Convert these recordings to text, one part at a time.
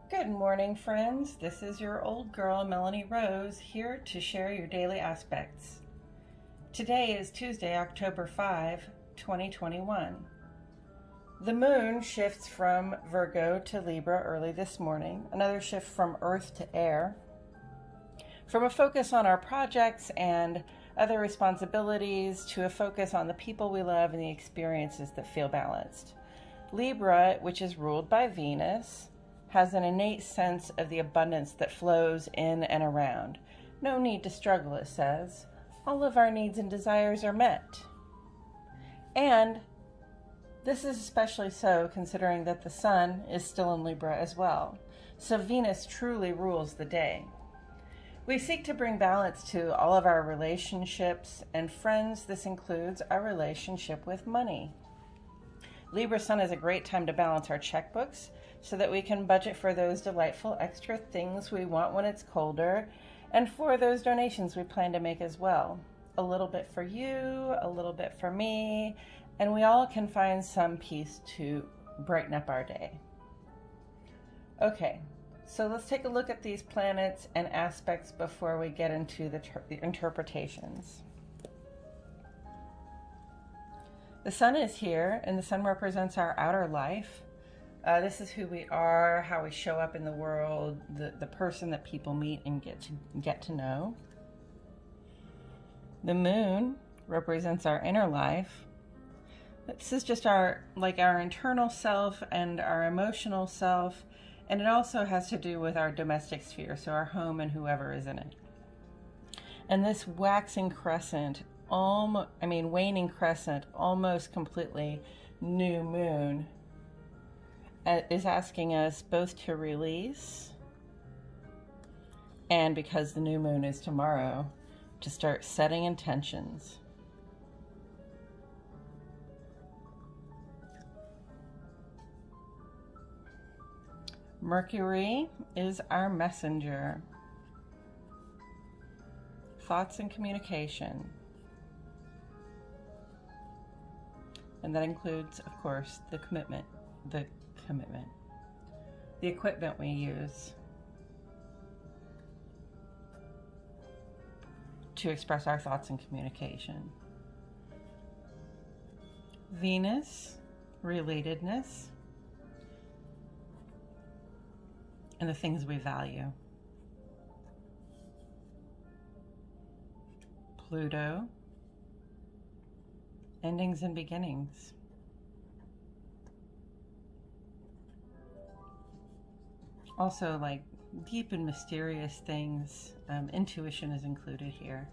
Good morning, friends. This is your old girl, Melanie Rose, here to share your daily aspects. Today is Tuesday, October 5, 2021. The moon shifts from Virgo to Libra early this morning, another shift from earth to air. From a focus on our projects and other responsibilities to a focus on the people we love and the experiences that feel balanced. Libra, which is ruled by Venus, has an innate sense of the abundance that flows in and around. No need to struggle, it says. All of our needs and desires are met. And this is especially so considering that the sun is still in Libra as well. So Venus truly rules the day. We seek to bring balance to all of our relationships, and friends, this includes our relationship with money. Libra sun is a great time to balance our checkbooks so that we can budget for those delightful extra things we want when it's colder, and for those donations we plan to make as well. A little bit for you, a little bit for me, and we all can find some peace to brighten up our day. Okay, so let's take a look at these planets and aspects before we get into the interpretations. The sun is here, and the sun represents our outer life. This is who we are, how we show up in the world, the person that people meet and get to know. The moon represents our inner life. This is just our internal self and our emotional self, and it also has to do with our domestic sphere, so our home and whoever is in it. And this waxing crescent, waning crescent, almost completely new moon, is asking us both to release, and because the new moon is tomorrow, to start setting intentions. Mercury is our messenger. Thoughts and communication. And that includes, of course, the equipment we use to express our thoughts and communication. Venus, relatedness, and the things we value. Pluto, endings and beginnings. Also, like deep and mysterious things. Intuition is included here.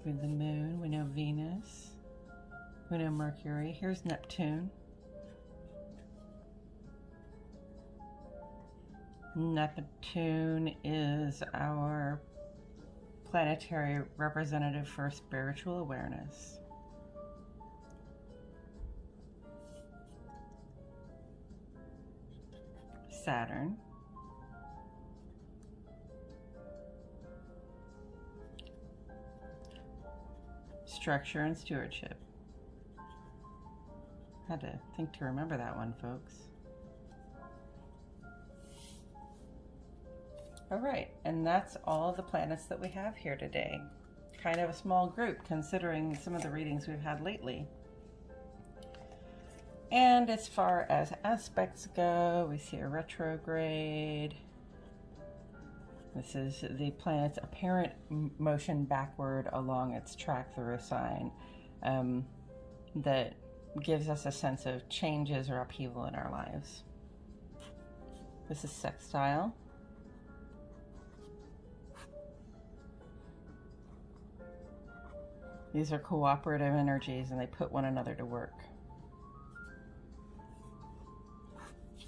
With the moon, we know Venus, we know Mercury. Here's Neptune. Neptune is our planetary representative for spiritual awareness. Saturn. Structure and stewardship. Had to think to remember that one, folks. All right, and that's all the planets that we have here today. Kind of a small group considering some of the readings we've had lately. And as far as aspects go, we see a retrograde. This is the planet's apparent motion backward along its track through a sign that gives us a sense of changes or upheaval in our lives. This is sextile. These are cooperative energies and they put one another to work.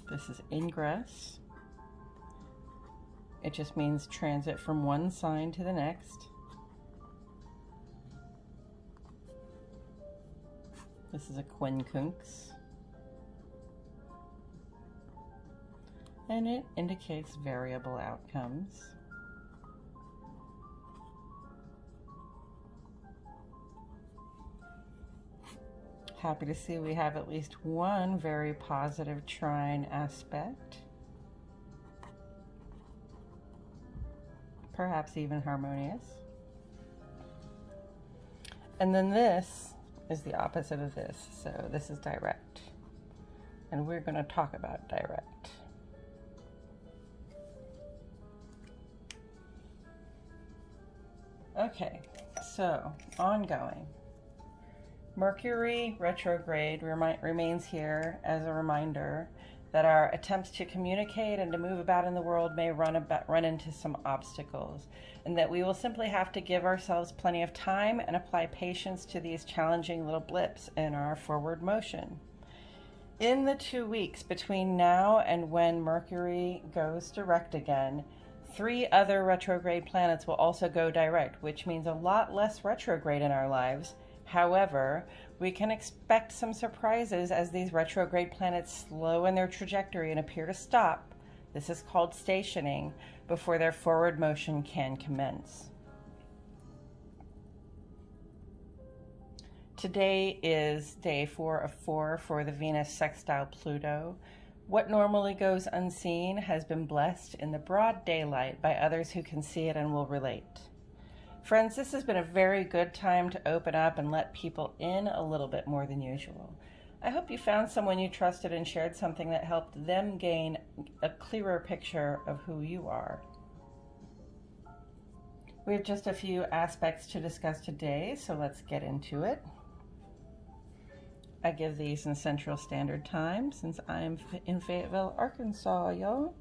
This is ingress. It just means transit from one sign to the next. This is a quincunx. And it indicates variable outcomes. Happy to see we have at least one very positive trine aspect. perhaps even harmonious. And then this is the opposite of this. So this is direct. And we're going to talk about direct. Okay, so ongoing. Mercury retrograde remains here as a reminder that our attempts to communicate and to move about in the world may run into some obstacles, and that we will simply have to give ourselves plenty of time and apply patience to these challenging little blips in our forward motion. In the 2 weeks between now and when Mercury goes direct again, 3 other retrograde planets will also go direct, which means a lot less retrograde in our lives. However, we can expect some surprises as these retrograde planets slow in their trajectory and appear to stop. This is called stationing before their forward motion can commence. Today is day 4 of 4 for the Venus sextile Pluto. What normally goes unseen has been blessed in the broad daylight by others who can see it and will relate. Friends, this has been a very good time to open up and let people in a little bit more than usual. I hope you found someone you trusted and shared something that helped them gain a clearer picture of who you are. We have just a few aspects to discuss today, so let's get into it. I give these in Central Standard Time since I'm in Fayetteville, Arkansas, y'all.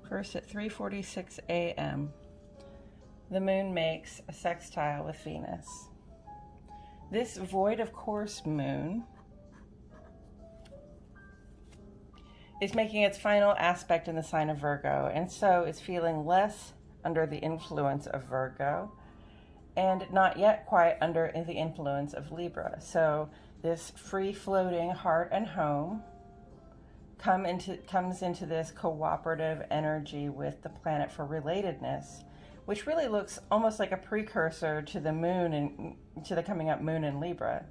First at 3:46 a.m. The moon makes a sextile with Venus. This void of course moon is making its final aspect in the sign of Virgo, and so is feeling less under the influence of Virgo and not yet quite under the influence of Libra. So this free-floating heart and home comes into this cooperative energy with the planet for relatedness, which really looks almost like a precursor to the moon and to the coming up moon in Libra.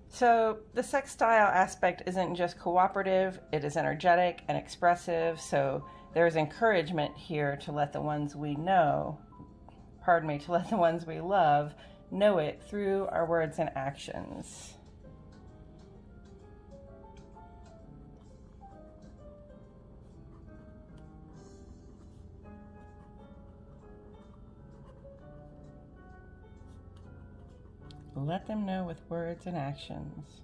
So the sextile aspect isn't just cooperative, it is energetic and expressive. So there's encouragement here to let the ones we know, to let the ones we love know it through our words and actions. Let them know with words and actions.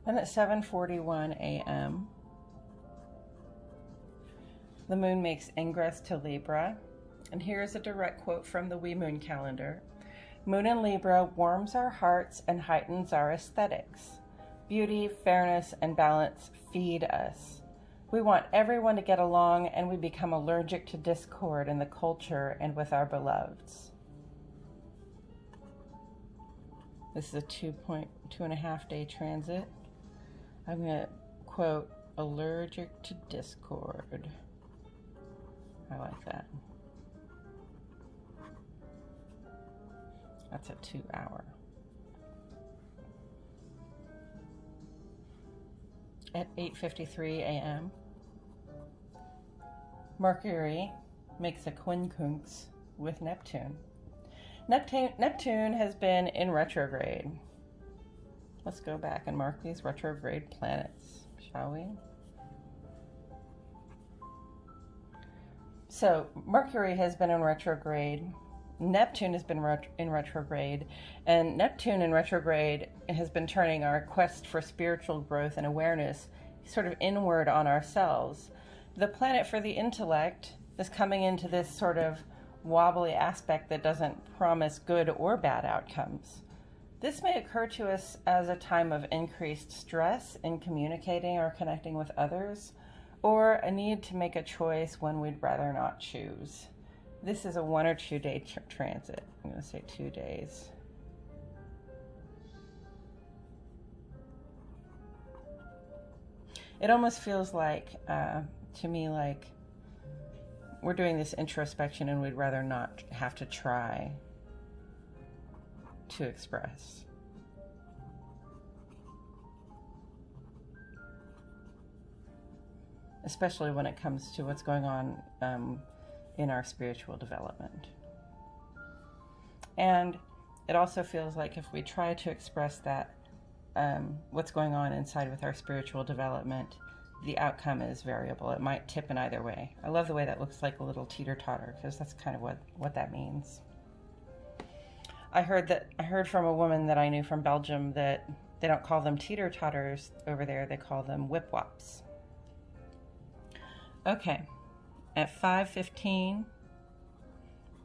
Then at 7:41 a.m., the moon makes ingress to Libra. And here's a direct quote from the Wee Moon calendar. Moon in Libra warms our hearts and heightens our aesthetics. Beauty, fairness, and balance feed us. We want everyone to get along, and we become allergic to discord in the culture and with our beloveds. This is a 2.5 day transit. I'm going to quote, allergic to discord. I like that. That's a 2 hour. At 8:53 a.m., Mercury makes a quincunx with Neptune. Neptune has been in retrograde. Let's go back and mark these retrograde planets, shall we? So Mercury has been in retrograde. Neptune has been in retrograde, and Neptune in retrograde has been turning our quest for spiritual growth and awareness sort of inward on ourselves. The planet for the intellect is coming into this sort of wobbly aspect that doesn't promise good or bad outcomes. This may occur to us as a time of increased stress in communicating or connecting with others, or a need to make a choice when we'd rather not choose. This is a 1 or 2 day transit. I'm going to say 2 days. It almost feels like, to me, like we're doing this introspection and we'd rather not have to try to express. especially when it comes to what's going on in our spiritual development. And it also feels like if we try to express that, what's going on inside with our spiritual development, the outcome is variable. It might tip in either way. I love the way that looks like a little teeter-totter, because that's kind of what that means. I heard from a woman that I knew from Belgium that they don't call them teeter-totters over there, they call them whip-wops. Okay, at 5:15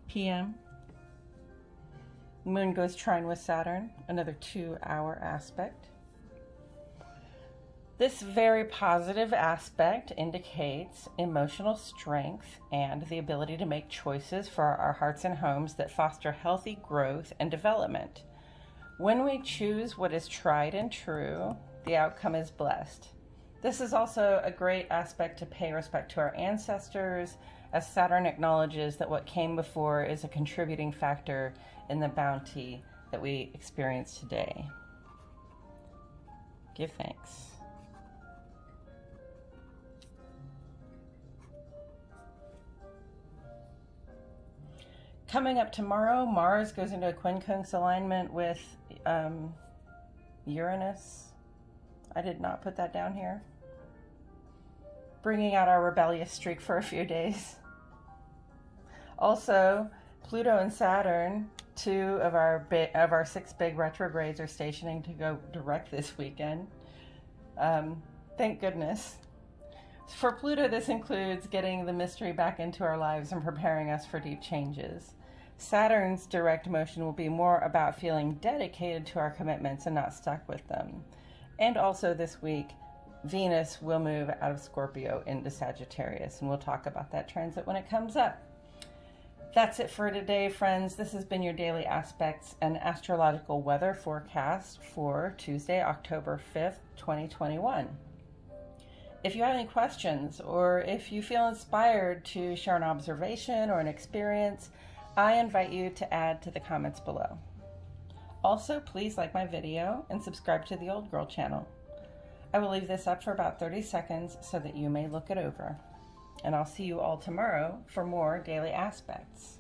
p.m., Moon goes trine with Saturn, another 2-hour aspect. This very positive aspect indicates emotional strength and the ability to make choices for our hearts and homes that foster healthy growth and development. When we choose what is tried and true, the outcome is blessed. This is also a great aspect to pay respect to our ancestors, as Saturn acknowledges that what came before is a contributing factor in the bounty that we experience today. Give thanks. Coming up tomorrow, Mars goes into a quincunx alignment with Uranus. I did not put that down here. Bringing out our rebellious streak for a few days. Also, Pluto and Saturn, 2 of our 6 big retrogrades, are stationing to go direct this weekend. Thank goodness. For Pluto, this includes getting the mystery back into our lives and preparing us for deep changes. Saturn's direct motion will be more about feeling dedicated to our commitments and not stuck with them. And also this week, Venus will move out of Scorpio into Sagittarius, and we'll talk about that transit when it comes up. That's it for today, friends. This has been your Daily Aspects and Astrological Weather Forecast for Tuesday, October 5th, 2021. If you have any questions, or if you feel inspired to share an observation or an experience, I invite you to add to the comments below. Also, please like my video and subscribe to the Old Girl channel. I will leave this up for about 30 seconds so that you may look it over. And I'll see you all tomorrow for more Daily Aspects.